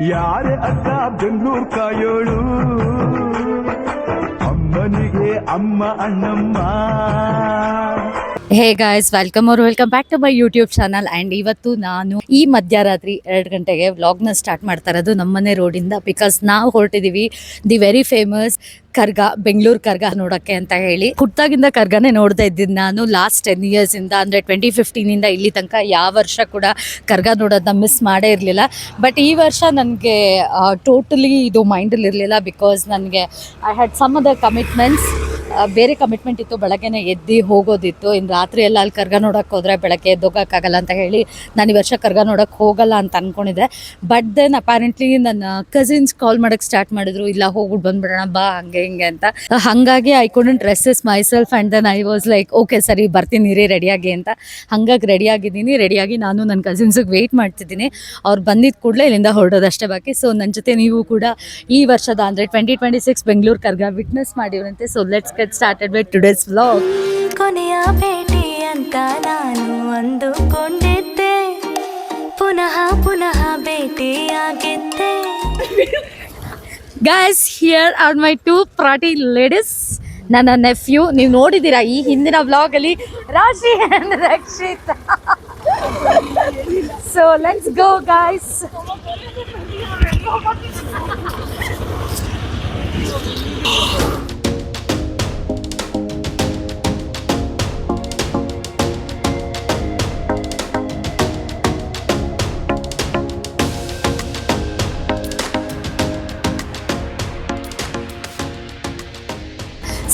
ಯಾರೇ ಅಕ್ಕ ಬೆಂಗಳೂರು ಕಾಯೋಳು ಅಮ್ಮನಿಗೆ ಅಮ್ಮ Annamma. Hey guys, welcome back to my YouTube channel. And ಇವತ್ತು ನಾನು ಈ ಮಧ್ಯರಾತ್ರಿ 2 ಗಂಟೆಗೆ ವ್ಲಾಗ್ನ ಸ್ಟಾರ್ಟ್ ಮಾಡ್ತಾ ಇರೋದು ನಮ್ಮನೆ ರೋಡಿಂದ. ಬಿಕಾಸ್ ನಾವು ಹೊರಟಿದ್ದೀವಿ ದಿ ವೆರಿ ಫೇಮಸ್ ಕರ್ಗ, ಬೆಂಗಳೂರು ಕರ್ಗ ನೋಡೋಕ್ಕೆ ಅಂತ ಹೇಳಿ. ಹುಟ್ಟಾಗಿಂದ ಕರ್ಗನೇ ನೋಡ್ತಾ ಇದ್ದಿದ್ದು ನಾನು ಲಾಸ್ಟ್ 10 ಇಯರ್ಸಿಂದ. ಅಂದರೆ 2015ಇಂದ ಇಲ್ಲಿ ತನಕ ಯಾವ ವರ್ಷ ಕೂಡ ಕರ್ಗ ನೋಡೋದನ್ನ ಮಿಸ್ ಮಾಡೇ ಇರಲಿಲ್ಲ. ಬಟ್ ಈ ವರ್ಷ ನನಗೆ ಟೋಟಲಿ ಇದು ಮೈಂಡಲ್ಲಿ ಇರಲಿಲ್ಲ. ಬಿಕಾಸ್ ನನಗೆ I had some other commitments. ಬೇರೆ ಕಮಿಟ್ಮೆಂಟ್ ಇತ್ತು, ಬೆಳಗ್ಗೆನೇ ಎದ್ದು ಹೋಗೋದಿತ್ತು. ಇನ್ನು ರಾತ್ರಿ ಎಲ್ಲ ಅಲ್ಲಿ ಕರ್ಗ ನೋಡೋಕ್ಕೆ ಹೋದರೆ ಬೆಳಗ್ಗೆ ಎದ್ದೋಗೋಕ್ಕಾಗಲ್ಲ ಅಂತ ಹೇಳಿ ನಾನು ಈ ವರ್ಷ ಕರ್ಗ ನೋಡೋಕ್ಕೆ ಹೋಗಲ್ಲ ಅಂತ ಅಂದ್ಕೊಂಡಿದ್ದೆ. ಬಟ್ ದೆನ್ ಅಪ್ಯಾರೆಂಟ್ಲಿ ನನ್ನ ಕಸಿನ್ಸ್ ಕಾಲ್ ಮಾಡೋಕ್ಕೆ ಸ್ಟಾರ್ಟ್ ಮಾಡಿದ್ರು, ಇಲ್ಲ ಹೋಗ್ಬಿಟ್ಟು ಬಂದುಬಿಡೋಣ ಬಾ ಹಂಗೆ ಹಿಂಗೆ ಅಂತ. ಹಾಗಾಗಿ I couldn't resist myself. And then I was like okay ಸರಿ ಬರ್ತೀನಿ ರೀ ರೆಡಿಯಾಗಿ ಅಂತ. ಹಾಗಾಗಿ ರೆಡಿಯಾಗಿ ನಾನು ನನ್ನ ಕಸಿನ್ಸಿಗೆ ವೆಯ್ಟ್ ಮಾಡ್ತಿದ್ದೀನಿ. ಅವ್ರು ಬಂದಿದ್ದ ಕೂಡಲೇ ಇಲ್ಲಿಂದ ಹೊರಡೋದಷ್ಟೇ ಬಾಕಿ. ಸೊ ನನ್ನ ಜೊತೆ ನೀವು ಕೂಡ ಈ ವರ್ಷದ ಅಂದರೆ 2026 ಬೆಂಗಳೂರು ಕರ್ಗ ವಿಟ್ನೆಸ್ ಮಾಡಿವ್ರಂತೆ. So let's get started with today's vlog. ಕೊನೆಯ ಭೇಟಿ ಅಂತ ನಾನು ಅಂದುಕೊಂಡಿದ್ದೆ, ಪುನಃ ಭೇಟಿಯಾಗಿದ್ದೆ. Guys, here are my 2 pretty ladies. ನನ್ನ ನೆಫ್ಯೂ ನೀವು ನೋಡಿದ್ದೀರಾ ಈ ಹಿಂದಿನ ವ್ಲಾಗಲ್ಲಿ, Rashi and Rakshith. So let's go guys.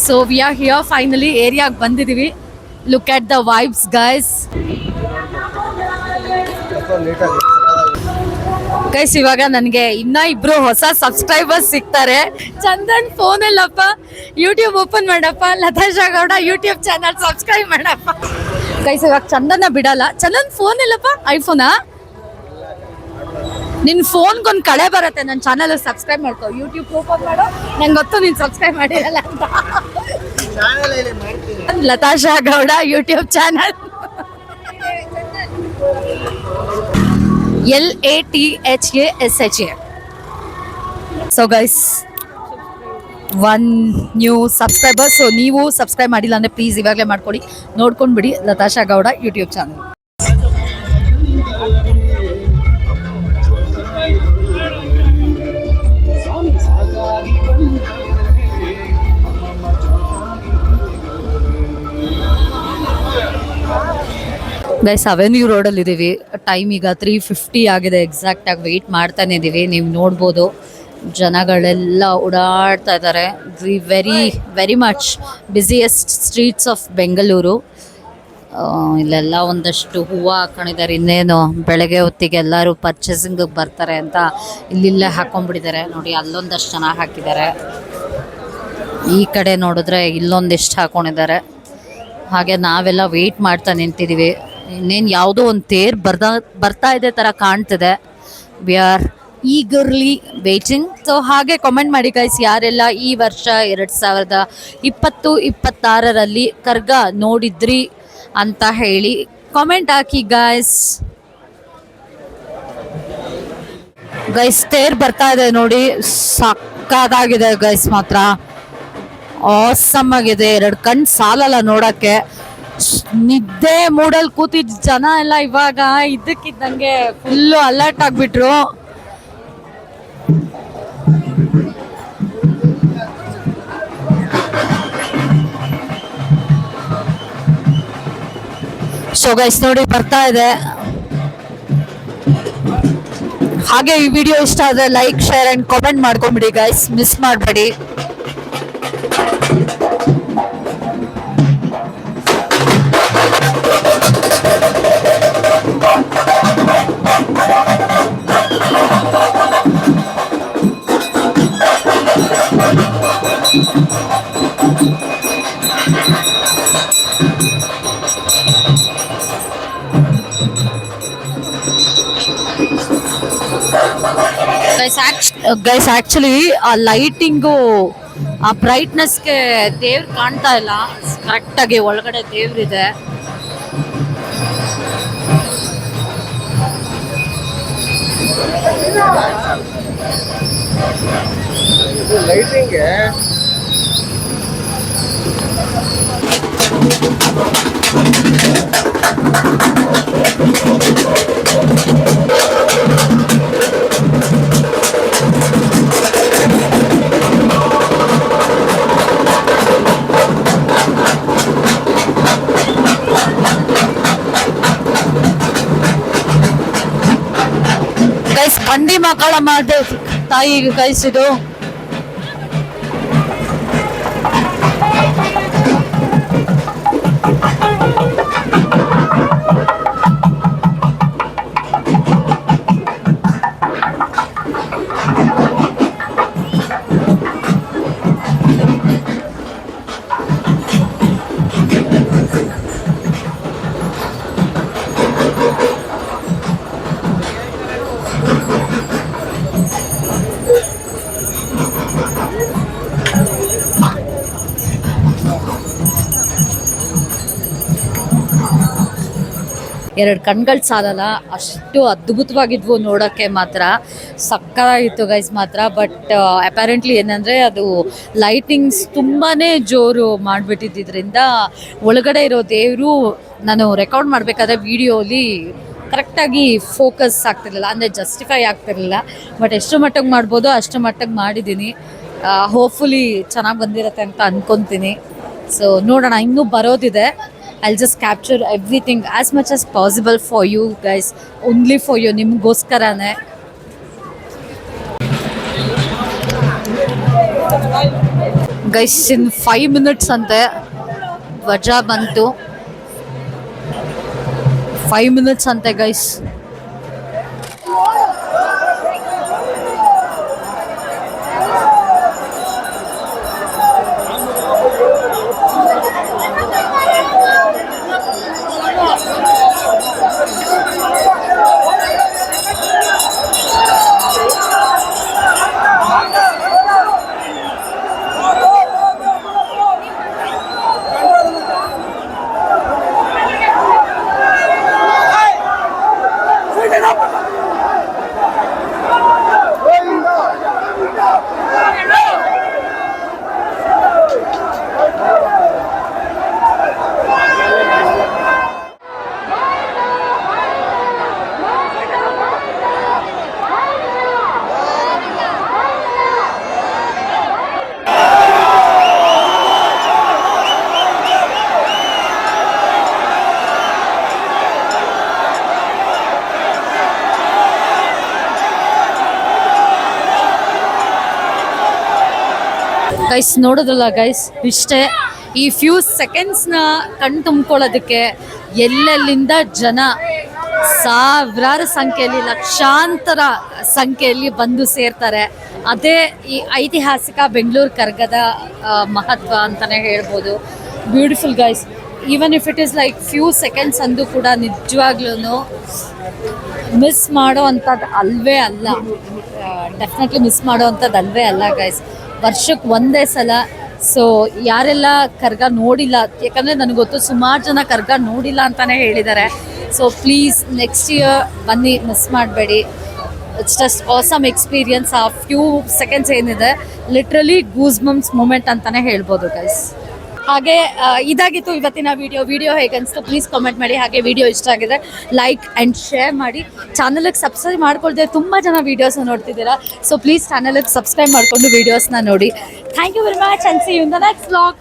So we are here finally. ಏರಿಯಾಗೆ ಬಂದಿದ್ದೀವಿ. Look at the vibes guys. Guys, ಇವಾಗ ನನಗೆ ಇನ್ನ 2 ಹೊಸ ಸಬ್ಸ್ಕ್ರೈಬರ್ಸ್ ಸಿಗ್ತಾರೆ. ಚಂದನ್ ಫೋನ್ ಎಲ್ಲಪ್ಪ, ಯೂಟ್ಯೂಬ್ ಓಪನ್ ಮಾಡಪ್ಪ. ಲತಾಶಾ ಗೌಡ ಯೂಟ್ಯೂಬ್ ಚಾನಲ್ ಸಬ್ಸ್ಕ್ರೈಬ್ ಮಾಡಪ್ಪ. ಗೈಸ್, ಇವಾಗ ಚಂದನ್ನ ಬಿಡಲ್ಲ. ಚಂದನ್ ಫೋನ್ ಎಲ್ಲಪ್ಪ, ಐಫೋನಾ? ನಿನ್ನ ಫೋನ್ಗೊಂದು ಕಳೆ ಬರುತ್ತೆ. ನನ್ನ ಚಾನಲ್ ಸಬ್ಸ್ಕ್ರೈಬ್ ಮಾಡ್ಕೋ, ಯೂಟ್ಯೂಬ್ ಓಪನ್ ಮಾಡೋ. ನಂಗೆ ಗೊತ್ತು ನೀನು ಸಬ್ಸ್ಕ್ರೈಬ್ ಮಾಡಿರಲ್ಲ ಅಂತ. Latasha Gowda YouTube channel LATHASHA. So guys, 1 new subscriber. So ನೀವು ಸಬ್ಸ್ಕ್ರೈಬ್ ಮಾಡಿಲ್ಲ ಅಂದರೆ ಪ್ಲೀಸ್ ಇವಾಗಲೇ ಮಾಡ್ಕೊಳ್ಳಿ. ನೋಡ್ಕೊಂಡು ಬಿಡಿ Latasha Gowda YouTube channel. Guys, avenue ರೋಡಲ್ಲಿದ್ದೀವಿ. ಟೈಮ್ ಈಗ 3:50 ಆಗಿದೆ ಎಕ್ಸಾಕ್ಟಾಗಿ. ವೆಯ್ಟ್ ಮಾಡ್ತಾನೆ ಇದ್ದೀವಿ. ನೀವು ನೋಡ್ಬೋದು ಜನಗಳೆಲ್ಲ ಓಡಾಡ್ತಾ ಇದ್ದಾರೆ. Very much busiest streets of Bengaluru. ಇಲ್ಲೆಲ್ಲ ಒಂದಷ್ಟು ಹೂವು ಹಾಕೊಂಡಿದ್ದಾರೆ. ಇನ್ನೇನು ಬೆಳಗ್ಗೆ ಹೊತ್ತಿಗೆ ಎಲ್ಲರೂ ಪರ್ಚೇಸಿಂಗಿಗೆ ಬರ್ತಾರೆ ಅಂತ ಇಲ್ಲಿಲ್ಲೇ ಹಾಕೊಂಡ್ಬಿಟ್ಟಿದ್ದಾರೆ. ನೋಡಿ, ಅಲ್ಲೊಂದಷ್ಟು ಜನ ಹಾಕಿದ್ದಾರೆ. ಈ ಕಡೆ ನೋಡಿದ್ರೆ ಇಲ್ಲೊಂದಿಷ್ಟು ಹಾಕೊಂಡಿದ್ದಾರೆ. ಹಾಗೆ ನಾವೆಲ್ಲ ವೆಯ್ಟ್ ಮಾಡ್ತಾ ನಿಂತಿದ್ದೀವಿ. ಇನ್ನೇನು ಯಾವುದೋ ಒಂದು ತೇರು ಬರ್ತಾ ಇದೆ ಥರ ಕಾಣ್ತಿದೆ. We are eagerly waiting. So ಹಾಗೆ ಕಾಮೆಂಟ್ ಮಾಡಿ ಗೈಸ್, ಯಾರೆಲ್ಲ ಈ ವರ್ಷ 2020-26ರಲ್ಲಿ ಕರ್ಗ ನೋಡಿದ್ರಿ ಅಂತ ಹೇಳಿ ಕಾಮೆಂಟ್ ಹಾಕಿ ಗೈಸ್. ತೇರು ಬರ್ತಾ ಇದೆ ನೋಡಿ, ಸಕ್ಕತ್ತಾಗಿದೆ ಗೈಸ್. ಮಾತ್ರ ಆಸಮ್ ಆಗಿದೆ. 2 ಕಣ್ಣು ಸಾಲಲ್ಲ ನೋಡೋಕ್ಕೆ. ನಿದ್ದೆ ಮೂಡಲ್ಲಿ ಕೂತಿದ್ದ ಜನ ಎಲ್ಲ ಇವಾಗ ಇದ್ದಕ್ಕಿದ್ದಂಗೆ ಫುಲ್ಲು ಅಲರ್ಟ್ ಆಗಿಬಿಟ್ರು. ಸೊ ಗೈಸ್ ನೋಡಿ, ಬರ್ತಾ ಇದೆ. ಹಾಗೆ ಈ ವಿಡಿಯೋ ಇಷ್ಟ ಆದರೆ ಲೈಕ್, ಶೇರ್ ಆ್ಯಂಡ್ ಕಾಮೆಂಟ್ ಮಾಡ್ಕೊಂಬಿಡಿ ಗೈಸ್, ಮಿಸ್ ಮಾಡಬೇಡಿ. ಗೈಸ್ ಆ್ಯಕ್ಚುಲಿ ಆ ಲೈಟಿಂಗು, ಆ ಬ್ರೈಟ್ನೆಸ್ಗೆ ದೇವ್ರು ಕಾಣ್ತಾ ಇಲ್ಲ ಕರೆಕ್ಟಾಗಿ. ಒಳಗಡೆ ದೇವ್ರಿದೆ. ಲೈಟಿಂಗ್ ಗೈಸ್ ಬಂಡಿ ಮಕ್ಕಳ ಮಾಡಿದೆ ತಾಯಿಗೆ ಗೈಸ್ ಇದು. ಎರಡು ಕಣ್ಗಳು ಸಾಲಲ್ಲ, ಅಷ್ಟು ಅದ್ಭುತವಾಗಿದ್ವು ನೋಡೋಕ್ಕೆ ಮಾತ್ರ. ಸಕ್ಕತ್ತಾಗಿತ್ತು ಗೈಸ್ ಮಾತ್ರ. ಬಟ್ ಅಪ್ಯಾರೆಂಟ್ಲಿ ಏನಂದರೆ ಅದು ಲೈಟಿಂಗ್ಸ್ ತುಂಬಾ ಜೋರು ಮಾಡಿಬಿಟ್ಟಿದ್ದರಿಂದ ಒಳಗಡೆ ಇರೋ ದೇವರು ನಾನು ರೆಕಾರ್ಡ್ ಮಾಡಬೇಕಾದ್ರೆ ವೀಡಿಯೋಲಿ ಕರೆಕ್ಟಾಗಿ ಫೋಕಸ್ ಆಗ್ತಿರಲಿಲ್ಲ, ಅಂದರೆ ಜಸ್ಟಿಫೈ ಆಗ್ತಿರಲಿಲ್ಲ. ಬಟ್ ಎಷ್ಟು ಮಟ್ಟಿಗೆ ಮಾಡ್ಬೋದೋ ಅಷ್ಟು ಮಟ್ಟಿಗೆ ಮಾಡಿದ್ದೀನಿ. ಹೋಪ್ಫುಲಿ ಚೆನ್ನಾಗಿ ಬಂದಿರುತ್ತೆ ಅಂತ ಅಂದ್ಕೊತೀನಿ. ಸೊ ನೋಡೋಣ, ಇನ್ನೂ ಬರೋದಿದೆ. I'll just capture everything as much as possible for you guys, only for you, ನಿಮಗೋಸ್ಕರನೇ. ಗೈಸ್ ಇನ್ 5 minutes ಅಂತೆ ಧ್ವಜ ಬಂತು. 5 minutes ಅಂತೆ ಗೈಸ್. ಗೈಸ್ ನೋಡೋದಲ್ಲ ಗೈಸ್, ಇಷ್ಟೇ. ಈ ಫ್ಯೂ ಸೆಕೆಂಡ್ಸ್ನ ಕಣ್ ತುಂಬ್ಕೊಳ್ಳೋದಕ್ಕೆ ಎಲ್ಲೆಲ್ಲಿಂದ ಜನ ಸಾವಿರಾರು ಸಂಖ್ಯೆಯಲ್ಲಿ, ಲಕ್ಷಾಂತರ ಸಂಖ್ಯೆಯಲ್ಲಿ ಬಂದು ಸೇರ್ತಾರೆ. ಅದೇ ಈ ಐತಿಹಾಸಿಕ ಬೆಂಗಳೂರು ಕರ್ಗದ ಮಹತ್ವ ಅಂತಲೇ ಹೇಳ್ಬೋದು. Beautiful guys. Even if it is like few seconds ಅಂದು ಕೂಡ ನಿಜವಾಗ್ಲೂ ಮಿಸ್ ಮಾಡೋ ಅಂಥದ್ದು ಅಲ್ವೇ ಅಲ್ಲ. ಡೆಫಿನೆಟ್ಲಿ ಮಿಸ್ ಮಾಡೋ ಅಂಥದ್ದು ಅಲ್ವೇ ಅಲ್ಲ ಗೈಸ್. ವರ್ಷಕ್ಕೆ ಒಂದೇ ಸಲ. ಸೊ ಯಾರೆಲ್ಲ ಕರ್ಗ ನೋಡಿಲ್ಲ, ಯಾಕಂದರೆ ನನಗೆ ಗೊತ್ತು ಸುಮಾರು ಜನ ಕರ್ಗ ನೋಡಿಲ್ಲ ಅಂತಲೇ ಹೇಳಿದ್ದಾರೆ. ಸೊ ಪ್ಲೀಸ್ ನೆಕ್ಸ್ಟ್ ಇಯರ್ ಬನ್ನಿ, ಮಿಸ್ ಮಾಡಬೇಡಿ. It's just awesome experience. ಆ ಫ್ಯೂ ಸೆಕೆಂಡ್ಸ್ ಏನಿದೆ ಲಿಟ್ರಲಿ ಗೂಸ್ ಬಂಪ್ಸ್ ಮೂಮೆಂಟ್ ಅಂತಲೇ ಹೇಳ್ಬೋದು ಗೈಸ್. ಹಾಗೆ ಇದಾಗಿತ್ತು ಇವತ್ತಿನ ವಿಡಿಯೋ ಹೇಗೆ ಅನಿಸ್ತು ಪ್ಲೀಸ್ ಕಾಮೆಂಟ್ ಮಾಡಿ. ಹಾಗೆ ವಿಡಿಯೋ ಇಷ್ಟ ಆಗಿದೆ ಲೈಕ್ ಆ್ಯಂಡ್ ಶೇರ್ ಮಾಡಿ. ಚಾನಲ್ಗೆ ಸಬ್ಸ್ಕ್ರೈಬ್ ಮಾಡ್ಕೊಳ್ದೆ ತುಂಬ ಜನ ವೀಡಿಯೋಸ್ನ ನೋಡ್ತಿದ್ದೀರಾ. ಸೊ ಪ್ಲೀಸ್ ಚಾನಲ್ಗೆ ಸಬ್ಸ್ಕ್ರೈಬ್ ಮಾಡಿಕೊಂಡು ವೀಡಿಯೋಸ್ನ ನೋಡಿ. Thank you very much and see you in the next vlog.